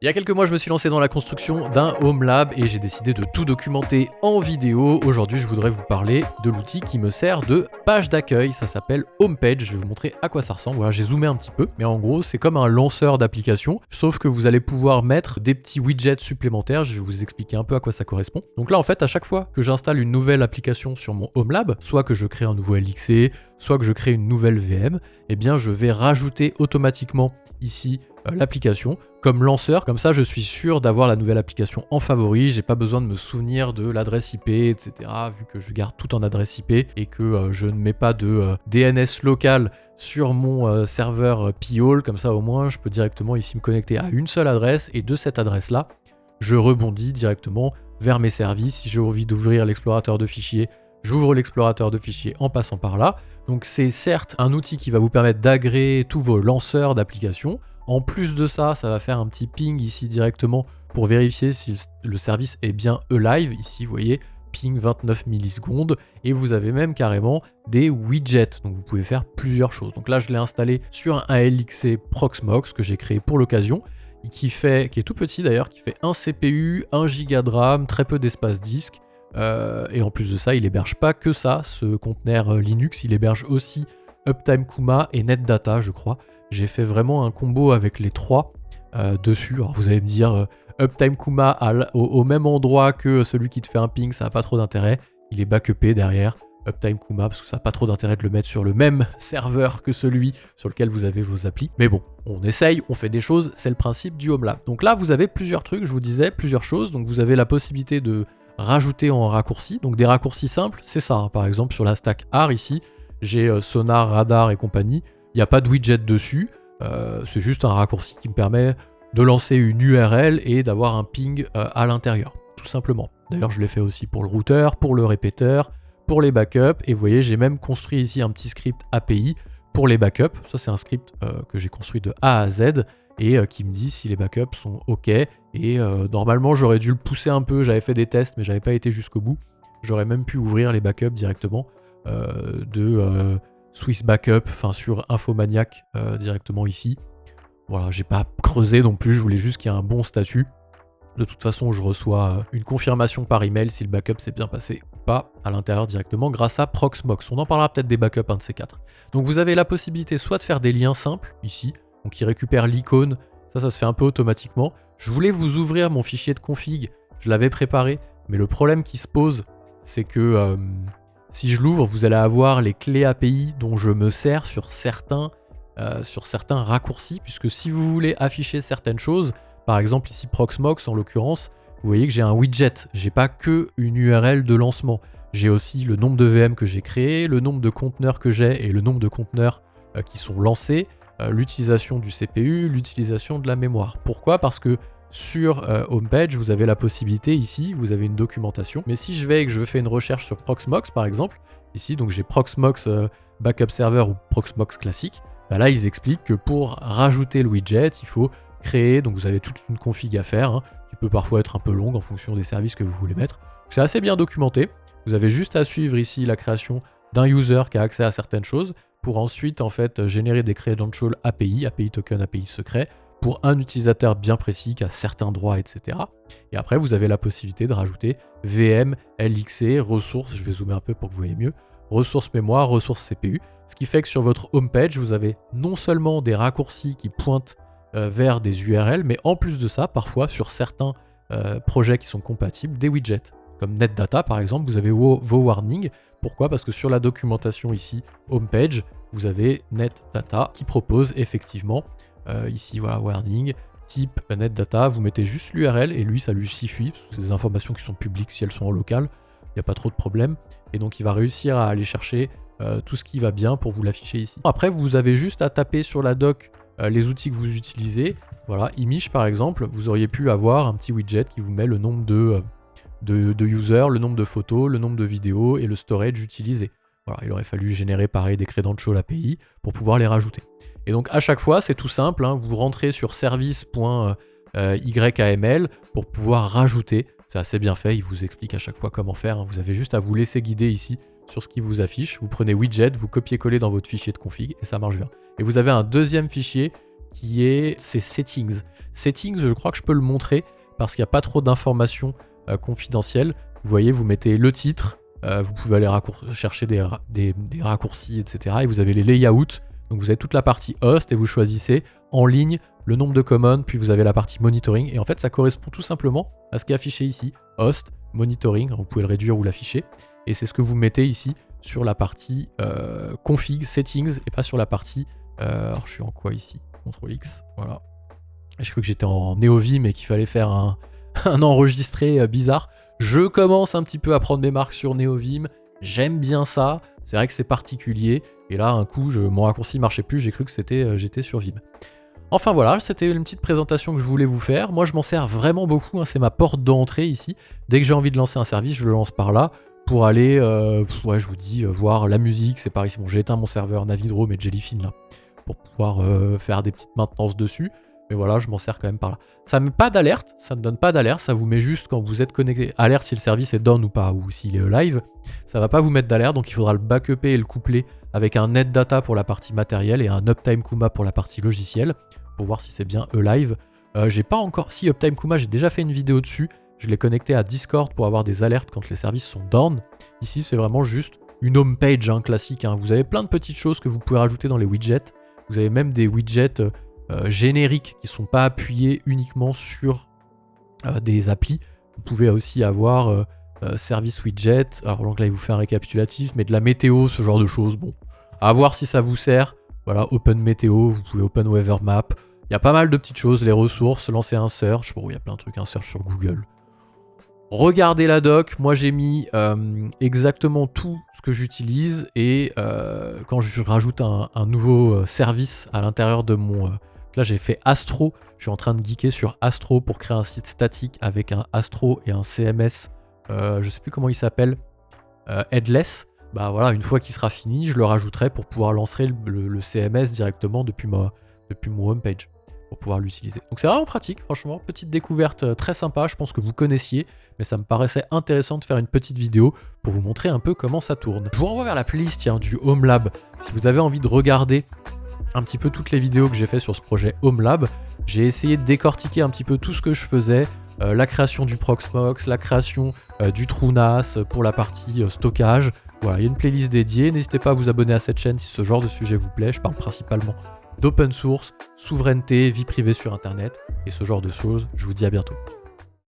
Il y a quelques mois, je me suis lancé dans la construction d'un home lab et j'ai décidé de tout documenter en vidéo. Aujourd'hui, je voudrais vous parler de l'outil qui me sert de page d'accueil. Ça s'appelle Homepage. Je vais vous montrer à quoi ça ressemble. Voilà, j'ai zoomé un petit peu, mais en gros, c'est comme un lanceur d'application, sauf que vous allez pouvoir mettre des petits widgets supplémentaires. Je vais vous expliquer un peu à quoi ça correspond. Donc là, en fait, à chaque fois que j'installe une nouvelle application sur mon home lab, soit que je crée un nouveau LXC, soit que je crée une nouvelle VM, eh bien, je vais rajouter automatiquement ici l'application comme lanceur, comme ça je suis sûr d'avoir la nouvelle application en favori, j'ai pas besoin de me souvenir de l'adresse IP, etc. vu que je garde tout en adresse IP et que je ne mets pas de DNS local sur mon serveur P-Hole, comme ça au moins je peux directement ici me connecter à une seule adresse et de cette adresse là, je rebondis directement vers mes services. Si j'ai envie d'ouvrir l'explorateur de fichiers, j'ouvre l'explorateur de fichiers en passant par là. Donc c'est certes un outil qui va vous permettre d'agréger tous vos lanceurs d'applications. En plus de ça, ça va faire un petit ping ici directement pour vérifier si le service est bien alive. Ici, vous voyez, ping 29 millisecondes. Et vous avez même carrément des widgets. Donc vous pouvez faire plusieurs choses. Donc là, je l'ai installé sur un LXC Proxmox que j'ai créé pour l'occasion. Qui est tout petit d'ailleurs, qui fait 1 CPU, 1 Go de RAM, très peu d'espace disque. Et en plus de ça, il héberge pas que ça, ce conteneur Linux, il héberge aussi Uptime Kuma et NetData, je crois. J'ai fait vraiment un combo avec les trois dessus. Alors vous allez me dire, Uptime Kuma au même endroit que celui qui te fait un ping, ça n'a pas trop d'intérêt. Il est backupé derrière Uptime Kuma parce que ça n'a pas trop d'intérêt de le mettre sur le même serveur que celui sur lequel vous avez vos applis. Mais bon, on essaye, on fait des choses, c'est le principe du Home Lab. Donc là, vous avez plusieurs trucs, je vous disais, plusieurs choses. Donc vous avez la possibilité de rajouter en raccourci. Donc des raccourcis simples, c'est ça. Hein. Par exemple, sur la stack AR ici, j'ai Sonar, Radar et compagnie. Il n'y a pas de widget dessus, c'est juste un raccourci qui me permet de lancer une URL et d'avoir un ping à l'intérieur, tout simplement. D'ailleurs, je l'ai fait aussi pour le routeur, pour le répéteur, pour les backups, et vous voyez, j'ai même construit ici un petit script API pour les backups. Ça, c'est un script que j'ai construit de A à Z et qui me dit si les backups sont OK. Et normalement, j'aurais dû le pousser un peu, j'avais fait des tests, mais j'avais pas été jusqu'au bout. J'aurais même pu ouvrir les backups directement de Swiss Backup, enfin sur Infomaniac directement ici. Voilà, j'ai pas creusé non plus, je voulais juste qu'il y ait un bon statut. De toute façon, je reçois une confirmation par email si le backup s'est bien passé ou pas à l'intérieur directement grâce à Proxmox. On en parlera peut-être des backups un de ces quatre. Donc vous avez la possibilité soit de faire des liens simples ici, donc qui récupèrent l'icône, ça se fait un peu automatiquement. Je voulais vous ouvrir mon fichier de config, je l'avais préparé, mais le problème qui se pose, c'est que si je l'ouvre, vous allez avoir les clés API dont je me sers sur certains raccourcis, puisque si vous voulez afficher certaines choses, par exemple ici Proxmox en l'occurrence, vous voyez que j'ai un widget, j'ai pas que une URL de lancement, j'ai aussi le nombre de VM que j'ai créé, le nombre de conteneurs que j'ai et le nombre de conteneurs qui sont lancés, l'utilisation du CPU, l'utilisation de la mémoire. Pourquoi ? Parce que sur Homepage, vous avez la possibilité ici, vous avez une documentation, mais si je vais et que je fais une recherche sur Proxmox par exemple, ici donc j'ai Proxmox Backup Server ou Proxmox classique, bah là ils expliquent que pour rajouter le widget, il faut créer, donc vous avez toute une config à faire, hein, qui peut parfois être un peu longue en fonction des services que vous voulez mettre. C'est assez bien documenté, vous avez juste à suivre ici la création d'un user qui a accès à certaines choses, pour ensuite en fait générer des credentials API token, API secret, pour un utilisateur bien précis qui a certains droits, etc. Et après, vous avez la possibilité de rajouter VM, LXC, ressources, je vais zoomer un peu pour que vous voyez mieux, ressources mémoire, ressources CPU, ce qui fait que sur votre homepage, vous avez non seulement des raccourcis qui pointent vers des URL, mais en plus de ça, parfois, sur certains projets qui sont compatibles, des widgets. Comme NetData, par exemple, vous avez vos warnings. Pourquoi ? Parce que sur la documentation ici, homepage, vous avez NetData qui propose effectivement ici, voilà, warning, type NetData, vous mettez juste l'URL et lui, ça lui suffit, parce que c'est des informations qui sont publiques si elles sont en local, il n'y a pas trop de problème. Et donc, il va réussir à aller chercher tout ce qui va bien pour vous l'afficher ici. Après, vous avez juste à taper sur la doc les outils que vous utilisez. Voilà, Image par exemple, vous auriez pu avoir un petit widget qui vous met le nombre de users, le nombre de photos, le nombre de vidéos et le storage utilisé. Voilà, il aurait fallu générer pareil des credentials API pour pouvoir les rajouter. Et donc à chaque fois, c'est tout simple, hein, vous rentrez sur service.yml pour pouvoir rajouter. C'est assez bien fait, il vous explique à chaque fois comment faire. Hein. Vous avez juste à vous laisser guider ici sur ce qui vous affiche. Vous prenez widget, vous copiez-coller dans votre fichier de config et ça marche bien. Et vous avez un deuxième fichier c'est Settings. Settings, je crois que je peux le montrer parce qu'il n'y a pas trop d'informations confidentielles. Vous voyez, vous mettez le titre, vous pouvez aller chercher des raccourcis, etc. Et vous avez les layouts. Donc vous avez toute la partie host et vous choisissez en ligne le nombre de commandes, puis vous avez la partie monitoring. Et en fait, ça correspond tout simplement à ce qui est affiché ici. Host, monitoring, vous pouvez le réduire ou l'afficher. Et c'est ce que vous mettez ici sur la partie config, settings, et pas sur la partie... alors je suis en quoi ici? CTRL X, voilà. J'ai cru que j'étais en Neovim et qu'il fallait faire un enregistré bizarre. Je commence un petit peu à prendre mes marques sur Neovim. J'aime bien ça. C'est vrai que c'est particulier. Et là, un coup, mon raccourci marchait plus. J'ai cru que j'étais sur Vim. Enfin voilà, c'était une petite présentation que je voulais vous faire. Moi, je m'en sers vraiment beaucoup. Hein. C'est ma porte d'entrée ici. Dès que j'ai envie de lancer un service, je le lance par là pour aller, je vous dis, voir la musique. C'est par ici. Bon, j'ai éteint mon serveur Navidrome et Jellyfin là pour pouvoir faire des petites maintenances dessus. Mais voilà, je m'en sers quand même par là. Ça ne met pas d'alerte, ça ne donne pas d'alerte, ça vous met juste quand vous êtes connecté. Alerte si le service est down ou pas, ou s'il est live. Ça ne va pas vous mettre d'alerte, donc il faudra le backuper et le coupler avec un netdata pour la partie matérielle et un Uptime Kuma pour la partie logicielle, pour voir si c'est bien live. J'ai pas encore... Si, Uptime Kuma, j'ai déjà fait une vidéo dessus. Je l'ai connecté à Discord pour avoir des alertes quand les services sont down. Ici, c'est vraiment juste une home page classique. Hein. Vous avez plein de petites choses que vous pouvez rajouter dans les widgets. Vous avez même des widgets... génériques qui ne sont pas appuyés uniquement sur des applis. Vous pouvez aussi avoir service widget. Alors donc là il vous fait un récapitulatif, mais de la météo, ce genre de choses. Bon, à voir si ça vous sert. Voilà, Open Météo, vous pouvez Open Weather Map. Il y a pas mal de petites choses, les ressources, lancer un search. Bon, il y a plein de trucs, un search sur Google. Regardez la doc, moi j'ai mis exactement tout ce que j'utilise et quand je rajoute un nouveau service à l'intérieur de mon... là j'ai fait Astro, je suis en train de geeker sur Astro pour créer un site statique avec un Astro et un CMS, je sais plus comment il s'appelle, Headless. Bah voilà, une fois qu'il sera fini, je le rajouterai pour pouvoir lancer le CMS directement depuis mon homepage, pour pouvoir l'utiliser. Donc c'est vraiment pratique, franchement, petite découverte très sympa, je pense que vous connaissiez, mais ça me paraissait intéressant de faire une petite vidéo pour vous montrer un peu comment ça tourne. Je vous renvoie vers la playlist du Home Lab, si vous avez envie de regarder un petit peu toutes les vidéos que j'ai fait sur ce projet Home Lab. J'ai essayé de décortiquer un petit peu tout ce que je faisais, la création du Proxmox, la création du TrueNAS pour la partie stockage. Voilà, il y a une playlist dédiée, n'hésitez pas à vous abonner à cette chaîne si ce genre de sujet vous plaît, je parle principalement d'open source, souveraineté, vie privée sur internet et ce genre de choses. Je vous dis à bientôt.